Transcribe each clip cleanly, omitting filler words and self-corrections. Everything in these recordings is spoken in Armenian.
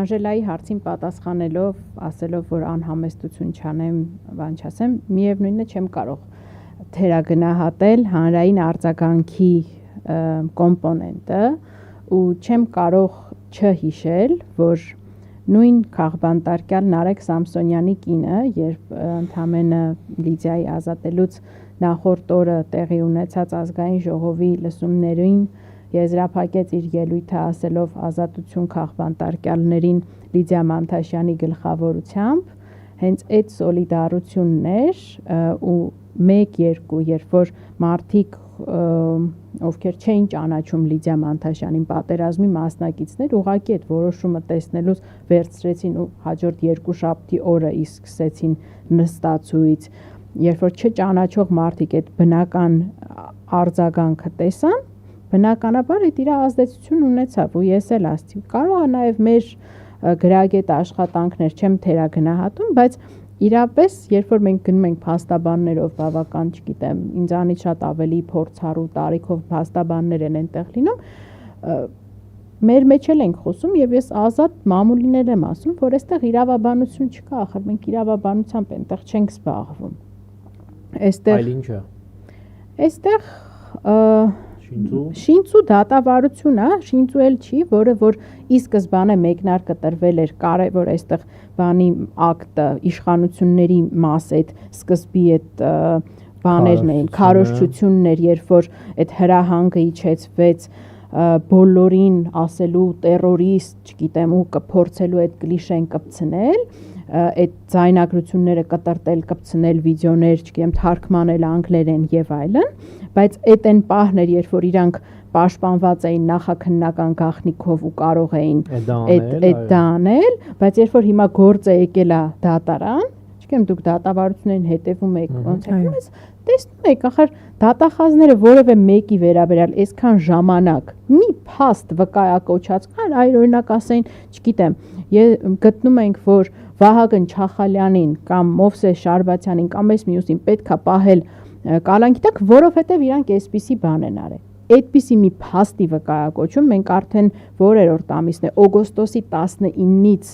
Անժելայի հարցին պատասխանելով, ասելով, որ անհամեստություն չանեմ, բան չասեմ, միևնույնն է չեմ կարող թերագնահատել հանրային արձագանքի կոմպոնենտը ու չեմ կարող չհիշել, որ նույն քաղբանտարկյալ Նարեկ Սամսոնյանի կինը, երբ ընդամենը Լիդիայի ազատելուց նախորդ օրը տեղի ունեցած ազգային ժողովի լսումներին եզրափակեց իր ելույթը ասելով ազատություն քաղբանտարկյալներին Լիդիա Մանթաշյանի գլխավորությամբ, հենց այդ սոլիդարությունն էր ու 1-2, երբ որ մարդիկ, ովքեր չէին ճանաչում Լիդիա Մանթաշյանին պատերազմի մասնակիցներ, ուղղակի այդ որոշումը տեսնելուց վերցրեցին ու հաջորդ 2 շաբթի օրը իսկ սկսեցին նստացույց, երբ որ չճանաչող մարդիկ այդ բնական արձագանքը տեսան, բնականաբար այդ իր ազդեցություն ունեցավ ու ես էլ ասացի, կարող է նաև մեր գրագետ աշխատանքներ չեմ թերագնահատում, բայց իրապես, երբ որ մենք գնում ենք փաստաբաններով բավական, չգիտեմ, ինձանից շատ ավելի փորձառու տարիքով փաստաբաններ են այնտեղ լինում, մեր մեջ էլ ենք խոսում եւ ես ազատ մամուլիներ եմ ասում, որ այստեղ իրավաբանություն չկա, ախր մենք իրավաբանությամբ այնտեղ չենք զբաղվում։ Այստեղ Այլ ինչ է։ Այստեղ շինծու դատավարություն է, շինծու էլ չի, որը որ ի սկզբանե մեկնարկը տրվել էր կարևոր այստեղ բանի ակտը, իշխանությունների մաս այդ սկզբի այդ բաներն էին, քարոզչություններ, երբ որ այդ հրահանգը իջեցվեց բոլորին ասելու terrorist, չգիտեմ, ու կփորձելու այդ կլիշեն կպցնել, այդ ձայնագրությունները կտրտել, կպցնել վիդեոներ, չգիտեմ, թարգմանել անգլերեն եւ այլն, բայց այդ այն պահներ, երբ որ իրանք պաշտպանված էին նախաքննական գաղտնիքով ու կարող էին այդ դա անել, բայց երբ որ հիմա գործը եկել է դատարան, չգիտեմ, դուք դատավարություններին հետևում եք, ոնց է, բայց տեսնում եք, ախր դատախազները որևէ մեկի վերաբերյալ այսքան ժամանակ մի փաստ վկայակոչած կան, այլ օրինակ ասեն, չգիտեմ, գտնում ենք, որ Վահագն Չախալյանին կամ Մովսես Շարբաթյանին կամ այս մյուսին պետքա պահել կալանքի տակ, որովհետև իրանք այսպիսի բան են արել։ Այդպիսի մի փաստի վկայակոչում մենք արդեն որերորդ ամիսն է, օգոստոսի 19-ից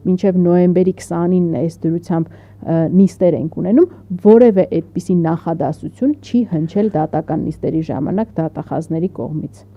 մինչև նոյեմբերի 29-ը այս դրությամբ նիստեր ենք ունենում, որևէ այդպիսի նախադասություն չի հնչել դատական նիստերի ժամանակ դատախազների կողմից։